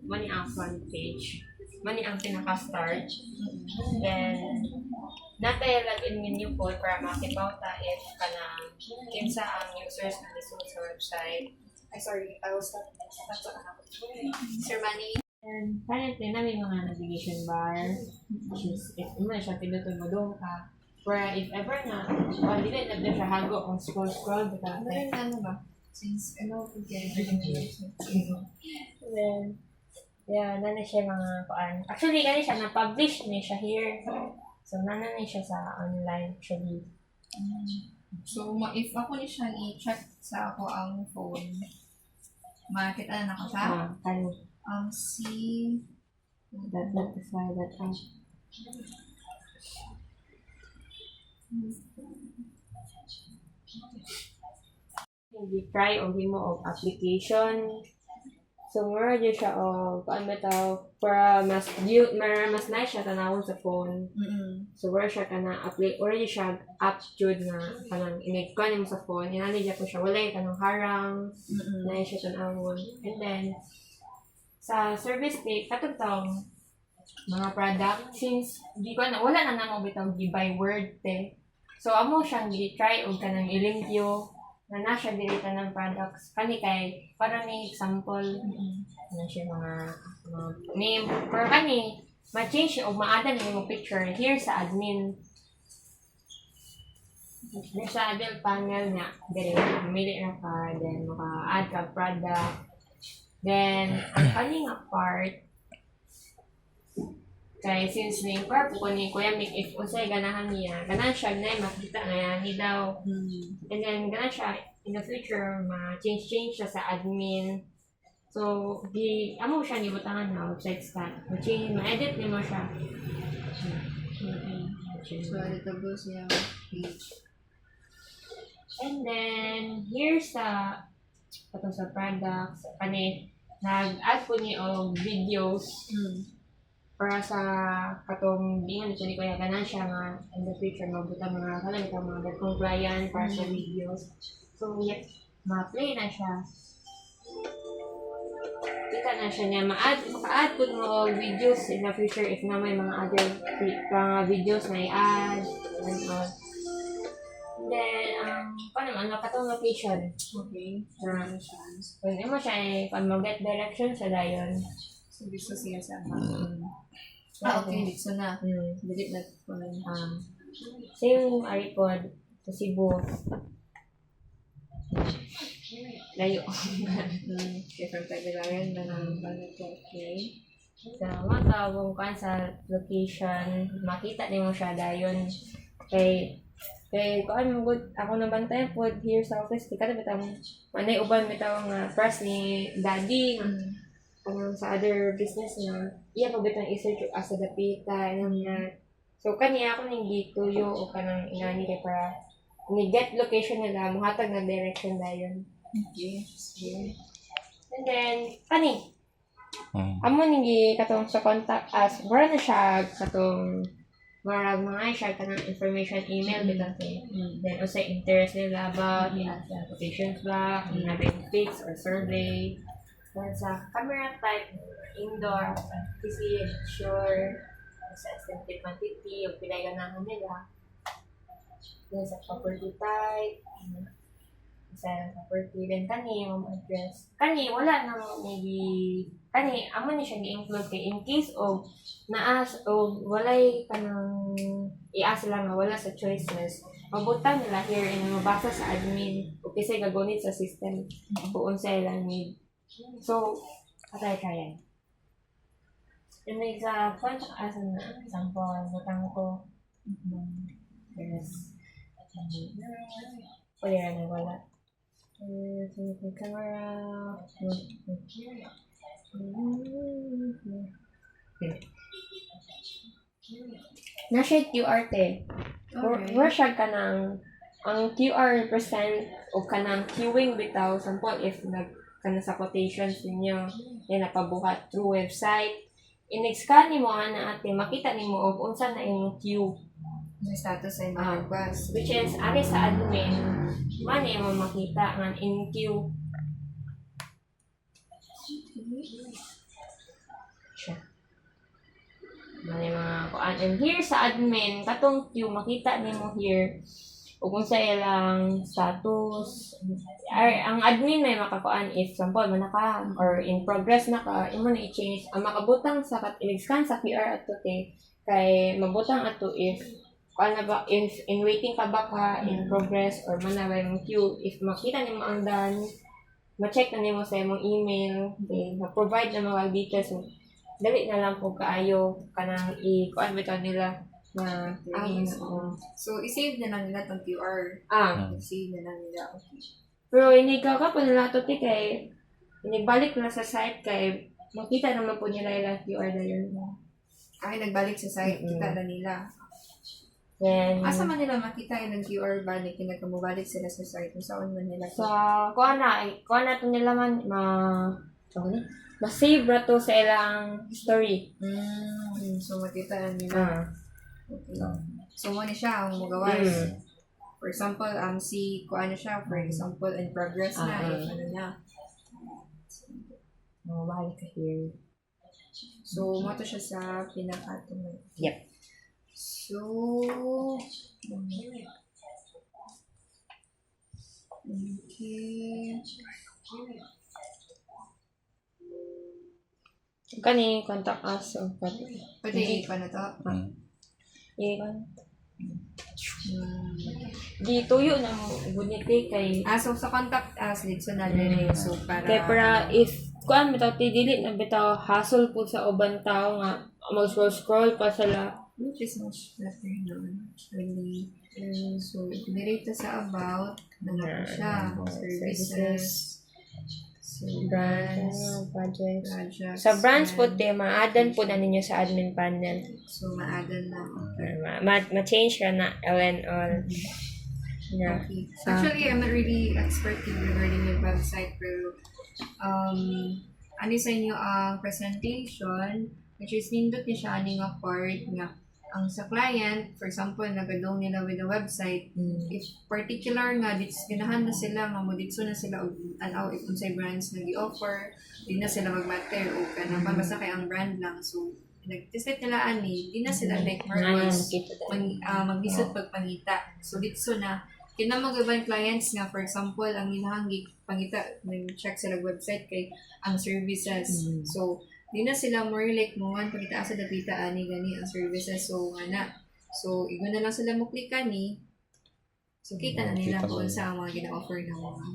money ang front page. Money ang pinaka-start. Then, natay login menu po para makipauta if kanang kinsa ang users na lisod sa website. Sorry, I will start. That's what happened. Sir Manny. And currently, namin mga navigation bar, which is, if mo na siya, pinutol mo doon ka. Where if ever na, dili na doon siya hago kung scroll ka. Meron na ano ba? Since, okay. Then, yeah, nana siya mga kuan. Actually, gani siya, na-publish niya siya here. So, nana siya sa online, actually. So, if ako ni siya i-check sa ako ang phone, makikita na ako siya. Kani. See That notify that app. Hindi try o himo og application. So, meron din siya o paano bitaw para mas nice siya tanawon sa phone. So, where siya ka na apply, already siya app jud na kanang inigkuhan mo sa phone. Inani siya po siya, wala yung kanang harang, nice siya tanawon. And then, sa service page, katong mga product, since di ko na, wala na namo bitaw by word te. So, amo siyang i-try o kanang ilimpyo na nasa dirita ng products. Kani kay, para may example, ano siya mga name. Pero kani, ma-change siya o ma-add na yung picture here sa admin. Here sa admin panel niya, dali, pumili na ka, then maka-add ka product. Then, ang kaning part, kay since na yung part ko ni Kuya Mick, if unsay ganahan niya, ganahan siya na makita nga ni daw. And then, ganahan siya in the future, ma-change siya sa admin. So, amo siya nibutangan na website scan. Ma-edit niyo mo siya. So, editable siya page. And then, here's katong sa products, nag-add po niyo og videos para sa katong dingan ito ni Kuya ganan siya nga in the future mabuta mga kalang mga compliant para sa videos. So, ma-play na siya. Kita na siya niya. Maka-add po mo videos in the future if na may mga other videos na i-add. And all. Then, paano naman, katong location. Okay. Kung hindi mo siya, pag mag-get direction sa dayon. So, gusto siya sa okay. Dito na. Delete na po na. Same iPod sa Cebu. Layo. Different type of area na okay. So, matawag ka sa location, makita din mo siya dayon. Kay kuan mo ako nabantayan po here sa office kita bitaw manay uban bitaw nga press ni daddy sa other business niya iya pa bitaw i-search as sa dapita niya. So kaniya ako ning gituyo o kanang inani kay para ni get location nila muhatag na direction dayon. Okay. And then amo ning katong sa contact us wala na siya katong marag mga siya kanang information email bitaw then also interest nila about applications ba fix or survey then sa camera type indoor PC sure sa estimated quantity o pilay ganahan nila then sa property type sa property then kani yung address kani wala nang maybe kani amo ni siya gi-include kay in case of naas o walay kanang i-ask lang nga wala sa choices mabutan nila here and mabasa sa admin o kasi gagunit sa system kung unsay lang need so atay kaya and like sa punch asa na example butang ko yes wala na wala camera nasa QR te. Where siya ka ng ang QR represent o ka ng queuing bitaw sample if kana sa quotations ninyo yan napabuhat through website in-scan nimo ana ate makita nimo og unsa na imong queue yung status ay mag-request which is ari sa admin man mo makita nga in queue kuan. And here sa admin, katong Q, makita nimo here, o kung sa ilang status, ang admin may makakuan if example man naka or in progress naka imo na i-change ang makabutang sa scan sa QR ato kay mabutang ato if kuan na ba if in waiting ka ba ka in progress or man na ba yung queue if makita nimo ang done ma-check na nimo sa imong email then na-provide na mga details so, dali na lang po kaayo kanang i-kuan bitaw nila na So, i-save na lang nila itong QR. I-save na lang nila. Okay. Pero inigaw ka po nila ito kay inibalik na sa site kay makita naman po nila yung QR na yun. Ay, nagbalik sa site, kita na nila. Then, asa man nila makita yung QR balik, kinagkamubalik sila sa site, kung saan man nila. kuha na ito nila man, ma-save ra to sa ilang history. So, makita na nila. Okay. So, mo ni siya ang magawas. For example, kuha na siya, for example, in progress na, if ano na. Balik ka here. So, mo to siya sa pinaka-tumay. Yep. So, okay. Kani, contact us. Pwede i-pa na to? Di tuyo na mo guniti kay So sa contact us dito na rin so para if kuan bitaw dili na bitaw hassle po sa uban tao nga mag-scroll pa sila which is much better naman actually. So dito sa about na siya services so projects. Sa branch po ma-addan po na ninyo sa admin panel. So ma-addan na. Ma-change ka na LN all. Yeah. Okay. Actually, I'm not really expert regarding your website pero ano sa inyo ang presentation which is nindot niya siya aning nga part nga ang sa client, for example, nagadong nila with the website, if particular nga, ganahan na sila, nga mo dito na sila, if unsay brands na gi-offer, di na sila mag-matter, o kanaman, basta kay ang brand lang. So, nag-test nila ani, di na sila like marbles, mag-lisod pagpangita. So, dito na, kinamagaban clients nga, for example, ang inahang pangita, nag-check sila website kay ang services. So, di na sila more like mga pagkita sa dapita ani gani ang services so ana so igo na lang sila mo click ani so kita na nila kung sa mga gina-offer na mga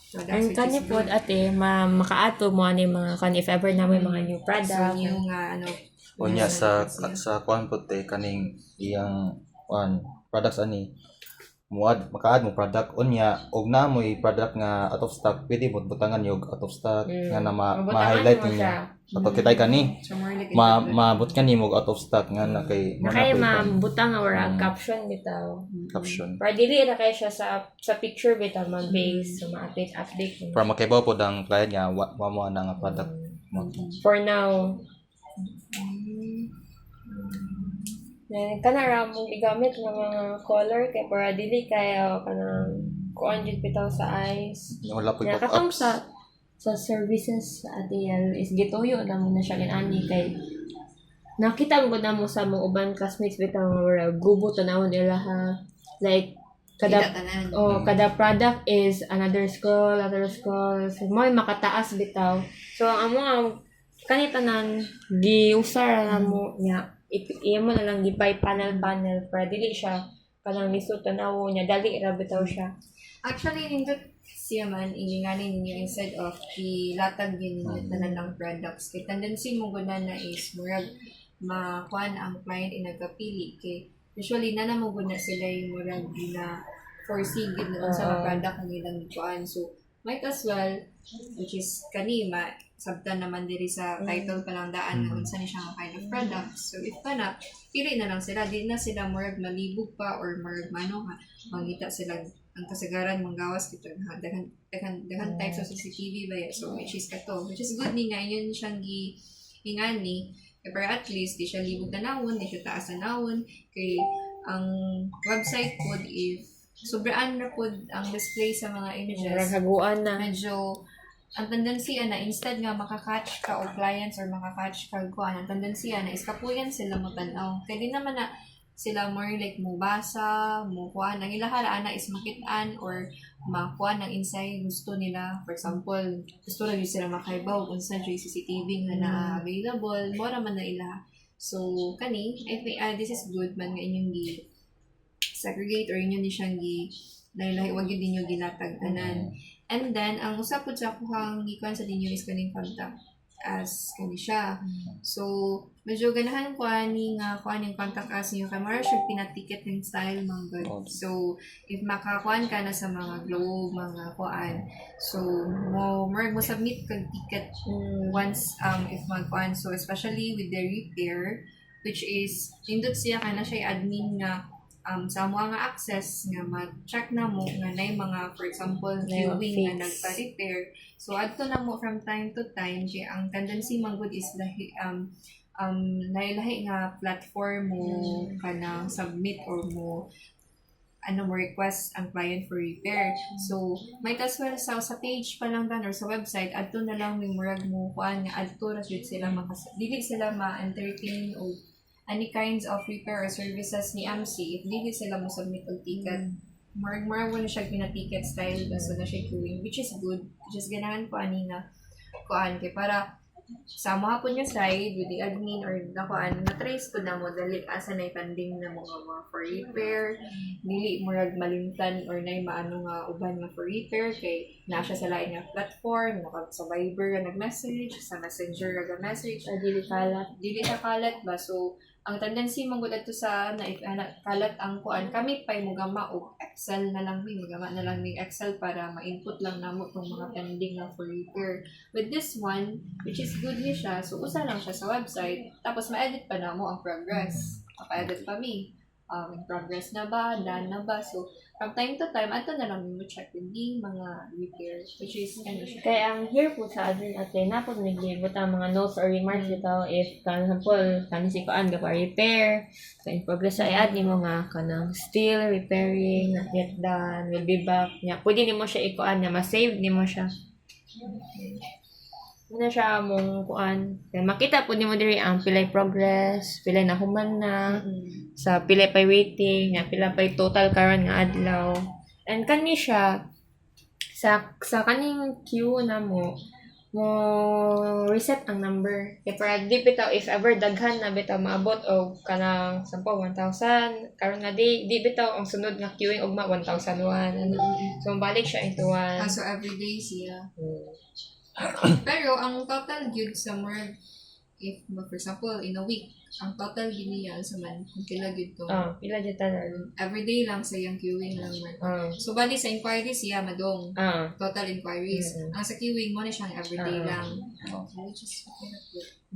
products ang kani po ate makaato mo ani mga kan if ever na may mga new product so new nga unya sa kuan po kaning iyang products ani makaad mo product unya og na mo'y product nga out of stock pwede mo butangan yung out of stock nga na ma-highlight niya ato kitay kani maabot kani mo out of stock nga na kay mabutang or caption bitaw caption para dili ra kay siya sa picture bitaw mag-base so ma-update para makibaw po ang client nga wa mo na nga product for now kanara mong gigamit ng mga color kay para dili kayo kanang kuan jud bitaw sa eyes. Wala po katong sa services sa ATL is gituyo na mo na siya kinani kay nakita mo na mo sa mga uban classmates bitaw nga gubo tanawon nila ha like kada product is another scroll so mo makataas bitaw so ang mga kanitanan giusar na mo nya iya mo na lang gipay panel para dili siya kanang lisod tanaw niya dali ra bitaw siya actually nindot siya man ininganin ninyo instead of ilatag yun ninyo tanan ng products kay tendency mo guna na is murag makuan ang client inagapili kay usually na mo guna sila yung murag na foresee gid na sa mga product ang ilang kuan so might as well which is kanima sabtan naman diri sa title pa lang daan na unsa ni siya nga kind of products. So if kana pili na lang sila di na sila murag malibog pa or murag mano ha mangita sila ang kasagaran manggawas kita dahan types of CCTV ba so which is good ni nga yun siyang ingani pero at least di siya libog na nawon di siya taas na nawon kay ang website pod if sobraan na pod ang display sa mga images haguan na medyo ang tendency na instead nga makakatch ka o clients or makakatch ka kuan, ang tendency na is kapuyan sila mo tanaw. Kaya di naman na sila more like mubasa, mo kuan, ang ilahara na is makitaan or makuha ng insay gusto nila. For example, gusto na sila makaibaw kung saan yung CCTV nga na available, mora man na ila. So, kani, I think this is good man nga inyong segregate or inyo ni siyang lahi-lahi, wag yun din yung ginatag tanan. And then, ang usap po sa kuhang gikuan sa dinyo is kaning contact as kani siya. So, medyo ganahan ko ani nga kuan yung contact as niyo kay Mara siya pinaticket ng style mga good. So, if makakuan ka na sa mga globe, mga kuan, so mo submit kag ticket once if magkuan. So, especially with the repair, which is nindot siya kana siya admin nga sa mga access nga ma-check na mo nga na mga, for example, queuing nga nagpa-repair. So, adto na mo from time to time, kaya ang tendency man good is lahi-lahi nga platform mo kana submit or mo request ang client for repair. So, might as well sa page pa lang dan or sa website, adto na lang may murag mo kuan nga adto ra jud sila dili sila ma-entertain o any kinds of repair or services ni MC, if dili sila mo submit og ticket, more mo na siya pina-ticket style, so na siya queuing, which is good. Just ganahan ko ani nga kuan kay para sa mga po niya side with the admin or nakuan na-trace ko na mo dali asa na pending na mga for repair, dili murag malimtan or nay maano nga uban nga for repair kay na siya sa lain nga platform, sa Viber nga nag-message, sa Messenger nga message, dili siya kalat ba. So ang tendency mong gud adto sa na if kalat ang kuan, kami pay mo gama og Excel na lang mi magama na lang ni Excel para ma-input lang namo tong mga pending na for repair. With this one, which is good ni siya, so usa lang siya sa website, tapos ma-edit pa namo ang progress. Maka-edit pa mi. Progress na ba, done na ba. So, from time to time, ato na lang mo check yung mga repairs, which is ano siya. Kaya ang here po sa admin natin, napod naglibot ang mga notes or remarks dito if, for example, si Kuan ka pa repair, so in progress ay add ni mo nga kanang still repairing, not yet done, will be back. Pwede ni mo siya ikuan niya, ma-save ni mo siya. Muna siya mong kuan. Kaya makita po ni mo diri ang pilay progress, pilay na human na, sa pilay pay waiting, pilay pay total karon nga adlaw. And kani siya sa kaning queue na mo reset ang number. Kaya para di bitaw if ever daghan na bitaw maabot og kanang 1,000 karon nga di bitaw ang sunod nga queuing ugma 1,001. So balik siya into one. So everyday siya. Pero ang total gyud sa more if for example in a week ang total gyud niya sa man kung pila gyud to. Pila gyud tanan. Everyday lang sa yung queuing lang man. So bali sa inquiries siya madong. Total inquiries. Ang sa queuing mo na siyang everyday lang. Which is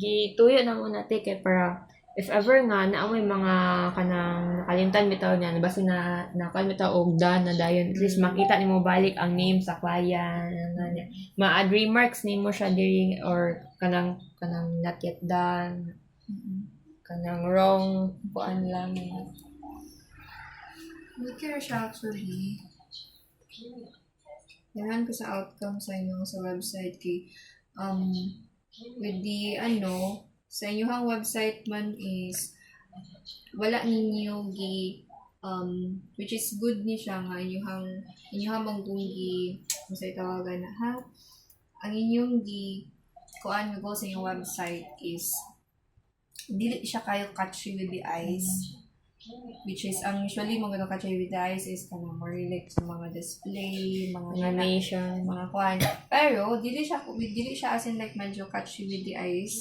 Gituyo na mo natin kay para if ever nga naamoy mga kanang nakalimtan bitaw niya basta na kan bitaw og done na dayon at least makita nimo balik ang name sa client ma-add remarks nimo siya diri or kanang not yet done kanang wrong kuan lang good care siya actually. Yan ko sa outcome sa inyo sa website kay with the sa inyong website man is wala ninyo which is good ni siya nga inyong manggungi masay tawagan na ha ang inyong kuan nga go sa inyong website is dili siya kayo catchy with the eyes, which is ang usually mga catchy with the eyes is kanang more like sa mga display, mga animation, mga kuan, pero dili siya as in like medyo catchy with the eyes.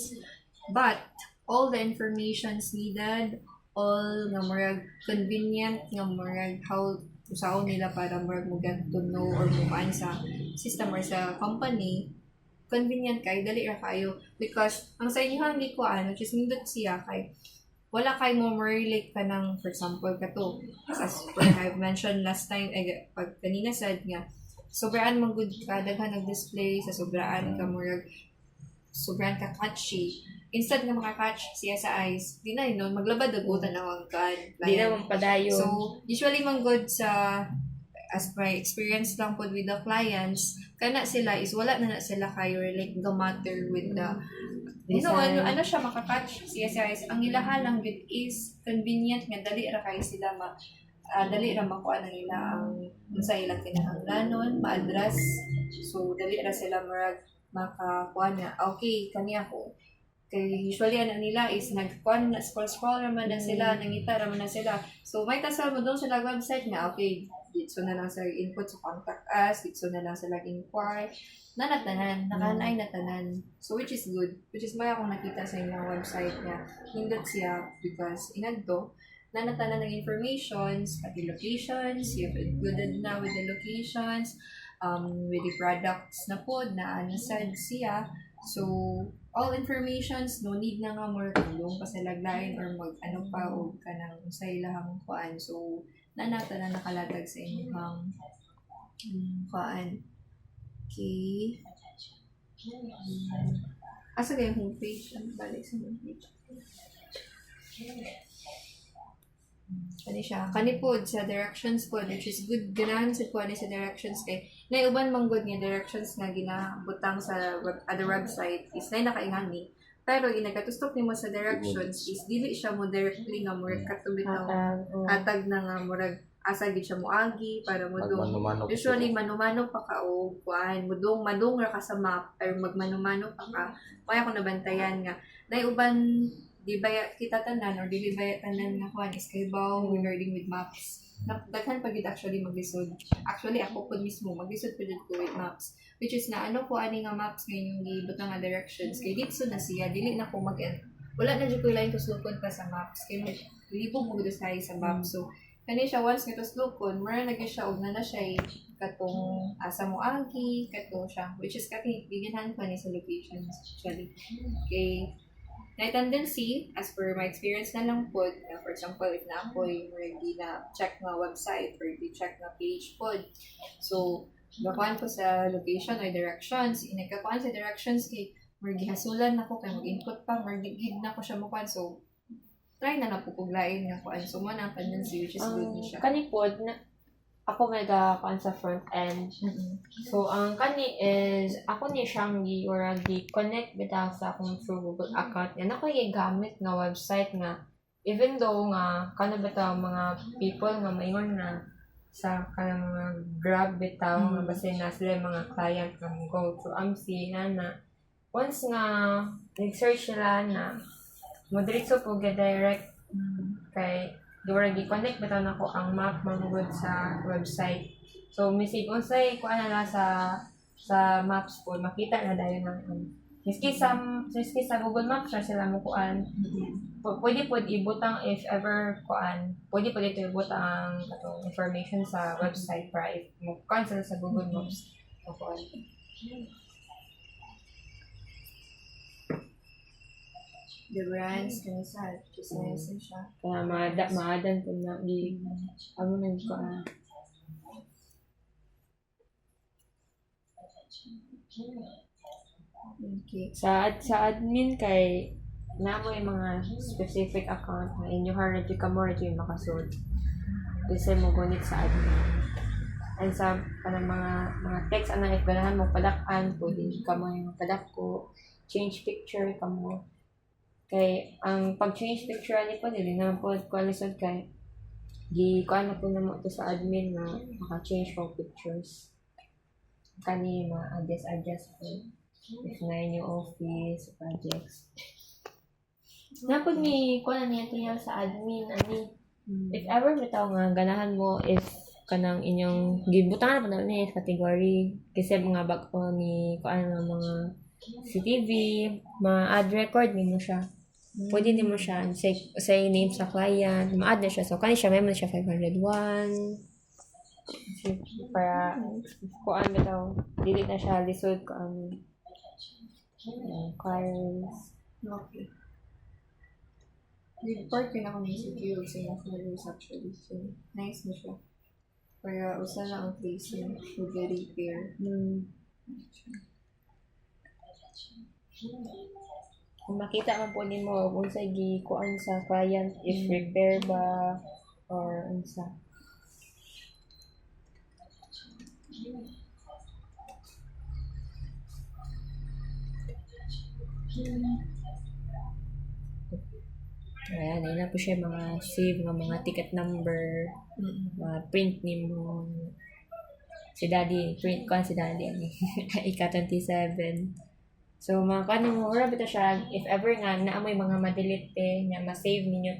But all the informations needed, all nga murag convenient, nga murag how usaon nila para murag mo get to know or mukaan sa system or sa company, convenient kay dali ra kayo because ang sa inyo hang gikuan which is nindot siya kay wala kay mo relate ka ng for example kato as I've mentioned last time pag kanina said nga sobraan man good ka daghan ng display sa sobraan ka murag sobrang ka-catchy. Instead nga maka-catch siya sa eyes, di na yun, maglabad agutan na ang kan. Di na mong padayon. So, usually man good sa as my experience lang po with the clients, kana sila is wala na sila kayo like the matter with the ano siya makakatch CSIS. Ang ilaha lang yun is convenient nga dali ra kayo sila dali ra makuha na nila ang sa ilang kinahanglanon, ma-address. So dali ra sila marag makakuha na. Okay, kaniya ko. Kay usually ano nila is nag-scroll naman na sila, nangita naman na sila. So may tasal mo doon sa website nga, okay, dito na lang sa input sa contact us, dito na lang sa inquire, nanatanan, nakahanay na tanan. So which is good. Which is may akong nakita sa inyong website nga, hindot siya because inad to, nanatanan ng informations, pati locations, you've included na with the locations, with the products na po na nasad siya. So, all informations, no need na nga more tulong pa sa laglain or mag-ano pa o ka ng sa ilahang kuan. So, nanata na nakalatag sa inyong kuan. Okay. Asa kayong homepage? Balik sa homepage. Kani siya. Kani po sa directions po, which is good. Ganahan sa po sa directions kay naiuban mang good nga directions nga ginabutang sa other website is na nakaingani. Pero inagatustok nimo sa directions is dili siya mo directly nga murag katubitaw hatag na nga murag asa gid siya moagi para mo dong usually manumano pa ka o kuan madung ra ka sa map or magmanumano pa ka kaya ko nabantayan nga naiuban di ba kita tanan or dili ba tanan nga kuan is kay baw regarding with maps. Daghan pa gid actually maglisod. Actually ako pud mismo maglisod pud ko with maps. Which is na ano po ani nga maps ngayon yung gibutang nga directions kay dito na siya dili na ko wala na jud ko lain tuslukon pa sa maps kay libog mo gud sa maps. So kani siya once nga tuslukon mura na siya og na siya katong asa mo agi kato siya which is kati bigyan pa ni sa locations actually. Okay. Na tendency, as per my experience na lang po, for example, if na po yung hindi na check na website or hindi check na page po. So, gakuan ko sa location or directions. Inagkakuan sa directions kay gihasulan na ko kay mag-input pa, mag-gig na ko siya makuan. So, try na po puglain nga kuan. So, mo na tendency which is good niya siya. Kani po, ako may kuan sa front end. So, ang kani is, ako ni siyang connect bitaw sa akong through Google account. Yan ako gamit nga website nga, even though nga, kano bitaw mga people nga mayon na sa kanang mga grab bitaw, nga basin na sila mga client nga go to AMC na once nga, nag-search nila na, madiritso po direct kay Dura gi-connect bitaw nako ang map manggod sa website. So misig unsay kuan na sa maps po makita na dayon ng miski sa Google Maps sila mo kuan. Pwede pod ibutang if ever kuan. Pwede pod ito ibutang atong information sa website para if mo cancel sa Google Maps. Kuan. The brands kani sa business siya. Kaya maadan po na di amo nang kuan. Okay. Sa admin kay namoy mga specific account na inyo hard ka mo yung makasud. Kasi mo gunit sa admin. And sa kanang mga text ana if ganahan mo padakan pwede ka mo yung padak ko change picture ka mo. Kay ang pag-change picture ni po dili na po qualisod kay kuan na po na mo to sa admin na maka-change ng pictures. Kani ma-adjust po. If na yung office, projects. Napod ni kuha na niya tiyaw sa admin, if ever bitaw nga, ganahan mo if kanang inyong, gibutangan po na niya category, kasi mga bago ni kuha na mga CTV, ma-add record ni mo siya. Pwede ni mo siya, say name sa client, ma-add na siya. So, kani siya, may mo siya 501, para kuan bitaw, dili na siya lisod kuan inquiries. Okay. Report ko na ako ng secure sa mga followers actually. So, nice na siya. Kaya usa na ang facing with the repair. Kung makita man po nimo kung sa kuan sa client if repair ba or unsa. Ayan, ayun na po siya mga save nga mga ticket number, mga print ni mo. Si Daddy, print ko si Daddy ani. Ika-27. So, mga kanin mo, ora bita siya, if ever nga, naamoy mga madelete, nga ma-save ninyo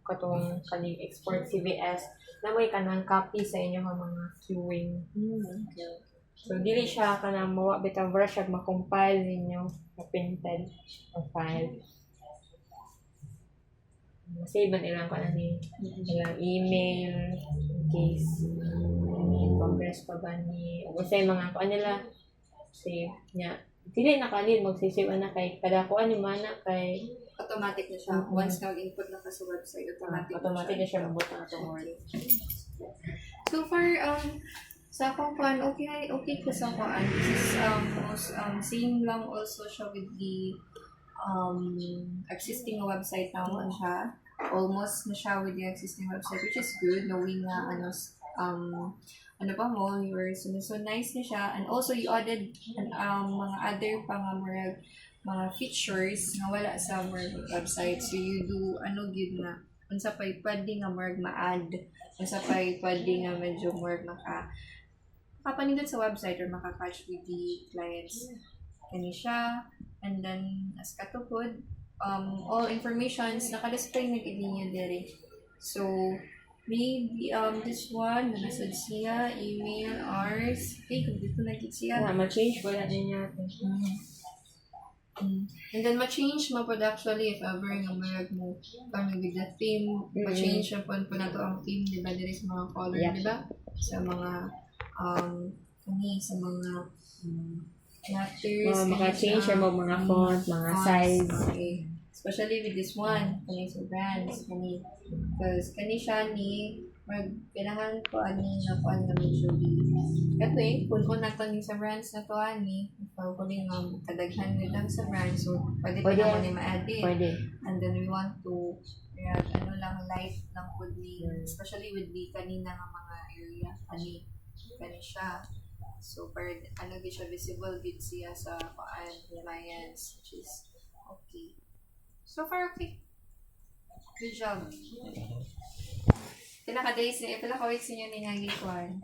katong export CVS, naamoy ka ng copy sa inyo nga mga queuing. So, dili siya ka na mawa, bita wala siya makompile ninyo, na-printed, or file. Save man ilang ko na ni ilang email in case in progress pa ba ni o sa mga kuan nila save niya dili na kanil magsisave na kay kada kuan ni mana kay Automatic na siya. Once nag-input na ka sa website, automatic na siya mabot ang atong word. So far, sa akong kuan, okay ko sa kuan. This is most same lang also siya with the existing website na mo siya. Almost na siya with the existing website, which is good, knowing na ano pa mo, so nice na siya. And also, you added mga other pang mga features na wala sa website. So, you do, yun na, unsa pa'y pwede nga ma-add, unsa pa'y pwede nga medyo makapanindot sa website or makakatch with the clients. Kani siya. And then, as katupod, all informations naka-display na niyo dere. So, maybe this one, nasad siya, email, ours. Okay, kung dito na siya. Ma-change wala niya. And then, ma-change mo po actually if ever nga mayag mo kami with the theme, ma-change na po na to ang theme, di ba? There is mga color, di ba? Sa mga, sa mga letters. Maka-change mo mga font, mga size. Okay. Especially with this one, kani sa brands, kani. Because kani siya ni, kailangan ko na kuan na medyo ito kung nato ni sa brands na to ikaw ko din kadaghan nila sa brands, so pwede na mo ni ma-edit. And then we want to light lang po ni, especially with the kanina nga mga area, kani siya. So, di siya visible din siya sa clients, which is okay. So far, okay. Good job. Pila ka weeks ninyo nangagikuan?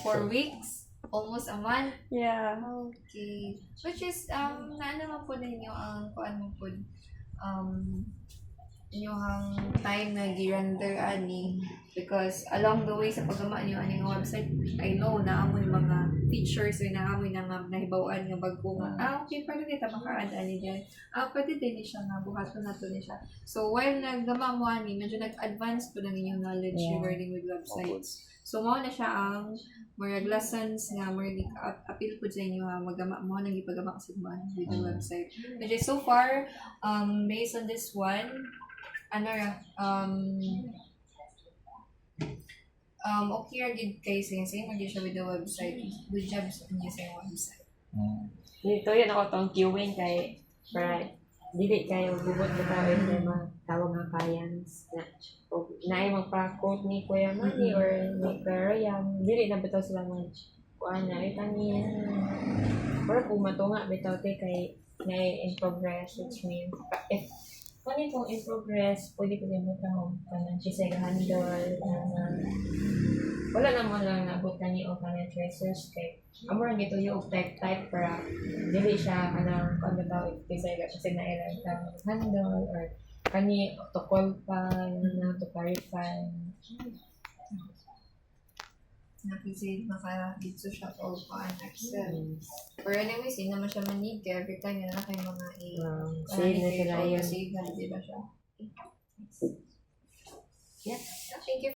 4 weeks? Almost a month? Yeah. Okay. Which is, naano mo po ninyo ang kuan mo po, inyong time na gi-render because along the way sa paggama niyo aning website, I know na amoy mga features or na amoy na nahibawan nga bago nga okay pwede kita maka-add diyan. Pwede din siya nga buhaton nato ni siya. So while naggama mo medyo nag-advance po ng inyong knowledge regarding with websites. So mao na siya ang mga lessons nga more appeal po sa inyo magama mo nang ipagama sa with the website. Which is so far based on this one okay ra gid kay same siya with the website. Good job sa inyo sa website. Dito yun ako tong queuing kay dili kayo bubot ko tayo yung mga tawag nga clients na magpa-quote ni Kuya Manny or ni Kuya Ryan, dili na bitaw sila kuan na kanin or kung matunga bitaw kay na in progress, which means if kung itong in progress, pwede ko din mo kanang siya handle wala naman lang nabot na niyo o kanang tracers kay amor gito yung type para dili siya kanang kung daw kasi na ilang handle or kani to call pa to clarify Kasi dito siya all pa an Excel. Or anyways, hindi naman siya man-need kaya every time yun na kayo mga save na sila yun. Save na, di ba siya? Yeah. Thank you